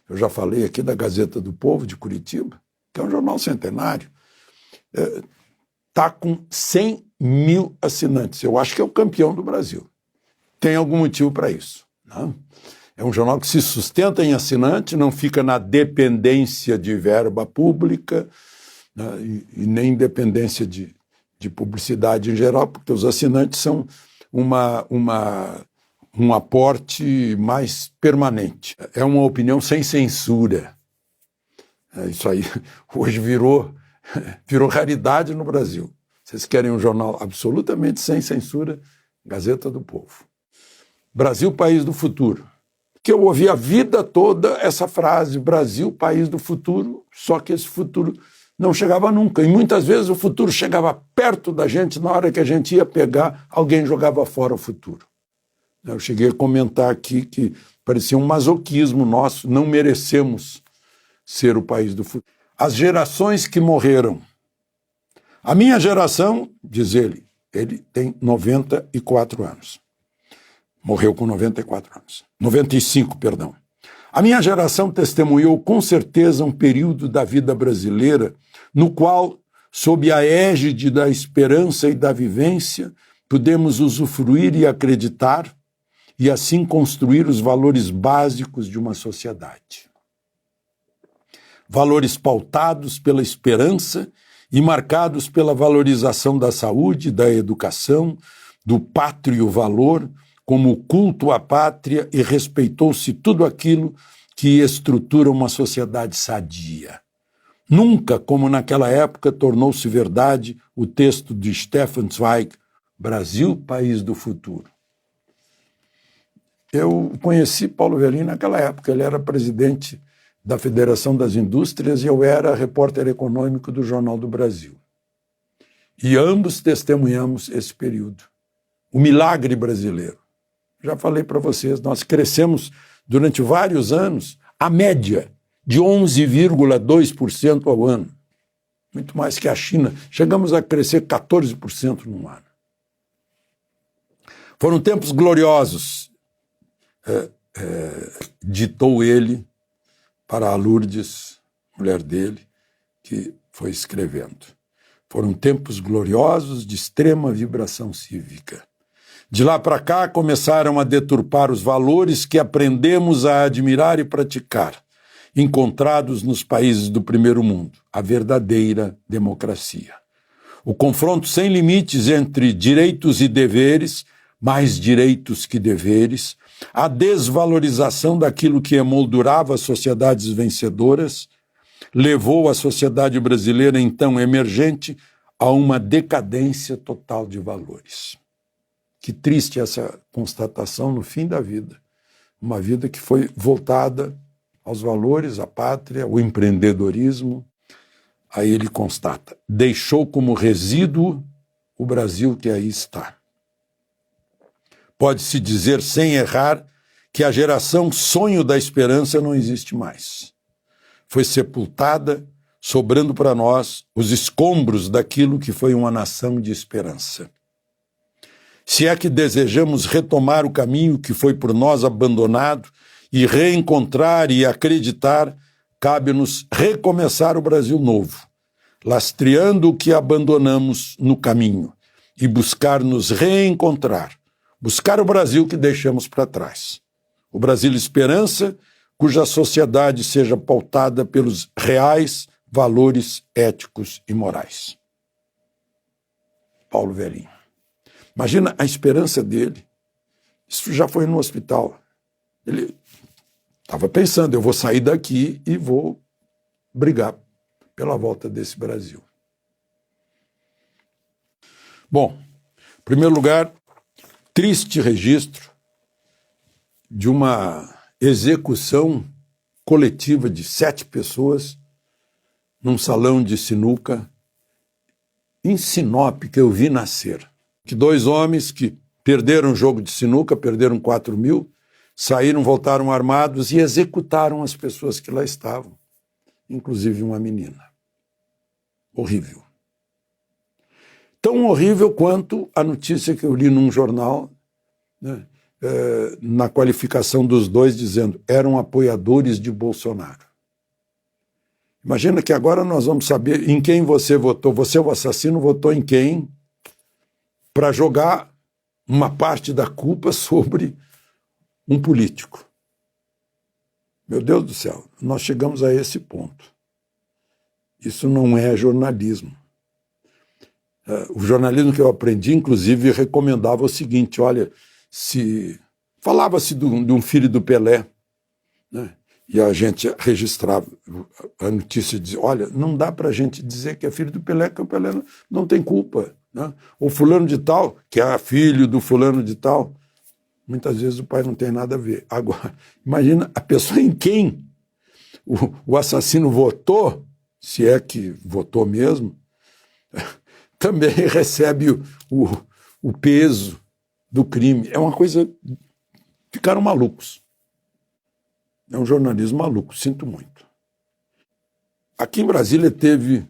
eu já falei aqui da Gazeta do Povo de Curitiba, que é um jornal centenário, está com 100 mil assinantes. Eu acho que é o campeão do Brasil. Tem algum motivo para isso, não? É um jornal que se sustenta em assinante, não fica na dependência de verba pública, né, e nem dependência de publicidade em geral, porque os assinantes são um aporte mais permanente. É uma opinião sem censura. Isso aí hoje virou raridade no Brasil. Vocês querem um jornal absolutamente sem censura? Gazeta do Povo. Brasil, país do futuro. Que eu ouvi a vida toda essa frase, Brasil, país do futuro, só que esse futuro não chegava nunca. E muitas vezes o futuro chegava perto da gente, na hora que a gente ia pegar, alguém jogava fora o futuro. Eu cheguei a comentar aqui que parecia um masoquismo nosso, não merecemos ser o país do futuro. As gerações que morreram. A minha geração, diz ele tem 94 anos. Morreu com 94 anos. 95, perdão. A minha geração testemunhou com certeza um período da vida brasileira no qual, sob a égide da esperança e da vivência, pudemos usufruir e acreditar e assim construir os valores básicos de uma sociedade. Valores pautados pela esperança e marcados pela valorização da saúde, da educação, do pátrio valor, como o culto à pátria, e respeitou-se tudo aquilo que estrutura uma sociedade sadia. Nunca, como naquela época, tornou-se verdade o texto de Stefan Zweig, Brasil, país do futuro. Eu conheci Paulo Velin naquela época, ele era presidente da Federação das Indústrias e eu era repórter econômico do Jornal do Brasil. E ambos testemunhamos esse período. O milagre brasileiro. Já falei para vocês, nós crescemos durante vários anos a média de 11,2% ao ano. Muito mais que a China. Chegamos a crescer 14% num ano. Foram tempos gloriosos, ditou ele para a Lourdes, mulher dele, que foi escrevendo. Foram tempos gloriosos de extrema vibração cívica. De lá para cá começaram a deturpar os valores que aprendemos a admirar e praticar, encontrados nos países do primeiro mundo, a verdadeira democracia. O confronto sem limites entre direitos e deveres, mais direitos que deveres, a desvalorização daquilo que emoldurava as sociedades vencedoras, levou a sociedade brasileira, então emergente, a uma decadência total de valores. Que triste essa constatação no fim da vida. Uma vida que foi voltada aos valores, à pátria, ao empreendedorismo. Aí ele constata, deixou como resíduo o Brasil que aí está. Pode-se dizer, sem errar, que a geração sonho da esperança não existe mais. Foi sepultada, sobrando para nós os escombros daquilo que foi uma nação de esperança. Se é que desejamos retomar o caminho que foi por nós abandonado e reencontrar e acreditar, cabe-nos recomeçar o Brasil novo, lastreando o que abandonamos no caminho e buscar nos reencontrar, buscar o Brasil que deixamos para trás. O Brasil esperança, cuja sociedade seja pautada pelos reais valores éticos e morais. Paulo Velin. Imagina a esperança dele. Isso já foi no hospital. Ele estava pensando, eu vou sair daqui e vou brigar pela volta desse Brasil. Bom, em primeiro lugar, triste registro de uma execução coletiva de 7 pessoas num salão de sinuca em Sinop, que eu vi nascer. Que 2 homens que perderam o jogo de sinuca, perderam 4 mil, saíram, voltaram armados e executaram as pessoas que lá estavam, inclusive uma menina. Horrível. Tão horrível quanto a notícia que eu li num jornal, né, na qualificação dos dois, dizendo eram apoiadores de Bolsonaro. Imagina que agora nós vamos saber em quem você votou. Você, o assassino, votou em quem para jogar uma parte da culpa sobre um político. Meu Deus do céu, nós chegamos a esse ponto. Isso não é jornalismo. O jornalismo que eu aprendi, inclusive, recomendava o seguinte, olha, se falava-se de um filho do Pelé, né? E a gente registrava a notícia e dizia, olha, não dá para a gente dizer que é filho do Pelé, que o Pelé não tem culpa, né? O fulano de tal, que é filho do fulano de tal, muitas vezes o pai não tem nada a ver. Agora, imagina a pessoa em quem o assassino votou, se é que votou mesmo, também recebe o peso do crime. É uma coisa... Ficaram malucos. É um jornalismo maluco, sinto muito. Aqui em Brasília teve,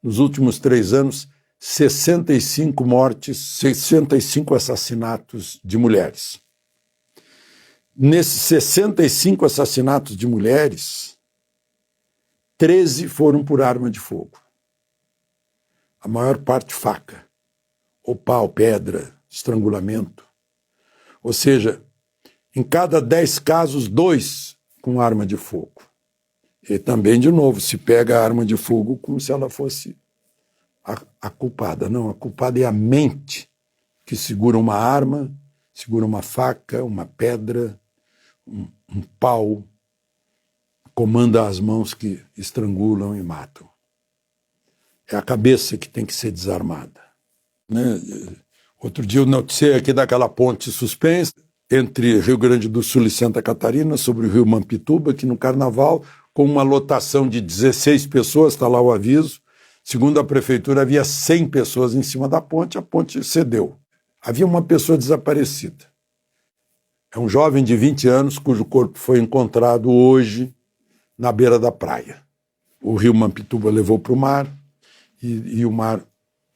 nos últimos 3 anos, 65 mortes, 65 assassinatos de mulheres. Nesses 65 assassinatos de mulheres, 13 foram por arma de fogo. A maior parte faca, ou pau, pedra, estrangulamento. Ou seja, em cada 10 casos, 2 com arma de fogo. E também, de novo, se pega a arma de fogo como se ela fosse a culpada. Não, a culpada é a mente que segura uma arma, segura uma faca, uma pedra, um pau, comanda as mãos que estrangulam e matam. É a cabeça que tem que ser desarmada, né? Outro dia eu noticiei aqui daquela ponte suspensa entre Rio Grande do Sul e Santa Catarina, sobre o rio Mampituba, que no Carnaval, com uma lotação de 16 pessoas, está lá o aviso, segundo a prefeitura, havia 100 pessoas em cima da ponte, a ponte cedeu. Havia uma pessoa desaparecida. É um jovem de 20 anos, cujo corpo foi encontrado hoje na beira da praia. O rio Mampituba levou para o mar e o mar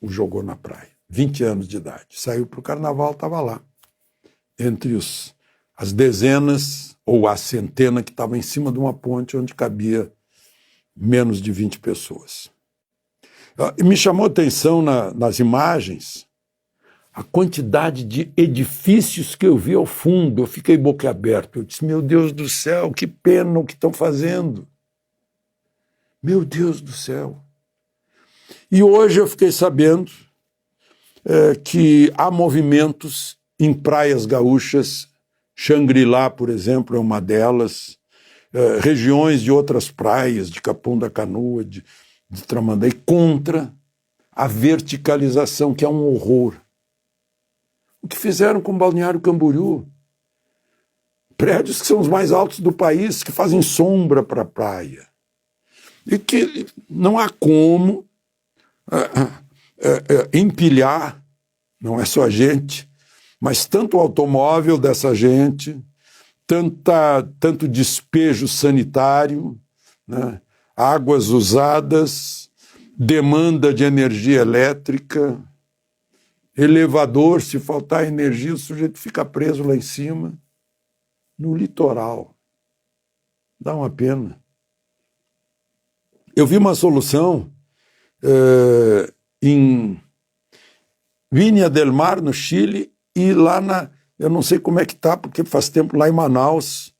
o jogou na praia. 20 anos de idade. Saiu para o Carnaval, estava lá. Entre as dezenas ou a centena que estava em cima de uma ponte onde cabia menos de 20 pessoas. E me chamou a atenção nas imagens a quantidade de edifícios que eu vi ao fundo. Eu fiquei boquiaberto. Eu disse, meu Deus do céu, que pena o que estão fazendo. Meu Deus do céu. E hoje eu fiquei sabendo que há movimentos em praias gaúchas, Xangri-Lá, por exemplo, é uma delas, regiões de outras praias, de Capão da Canoa, de Tramandaí, contra a verticalização, que é um horror. O que fizeram com o Balneário Camboriú? Prédios que são os mais altos do país, que fazem sombra para a praia. E que não há como empilhar, não é só a gente, mas tanto o automóvel dessa gente, tanto despejo sanitário, né, águas usadas, demanda de energia elétrica, elevador, se faltar energia, o sujeito fica preso lá em cima, no litoral. Dá uma pena. Eu vi uma solução em Viña del Mar, no Chile, e lá eu não sei como é que está, porque faz tempo lá em Manaus,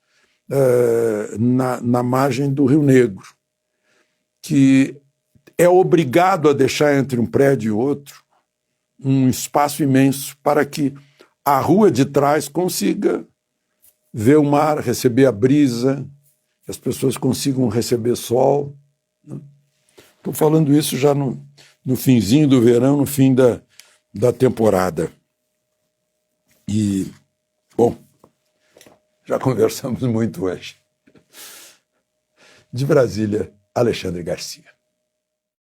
na margem do Rio Negro, que é obrigado a deixar entre um prédio e outro um espaço imenso para que a rua de trás consiga ver o mar, receber a brisa, que as pessoas consigam receber sol. Estou falando isso já no finzinho do verão, no fim da temporada. E, bom, já conversamos muito hoje. De Brasília, Alexandre Garcia.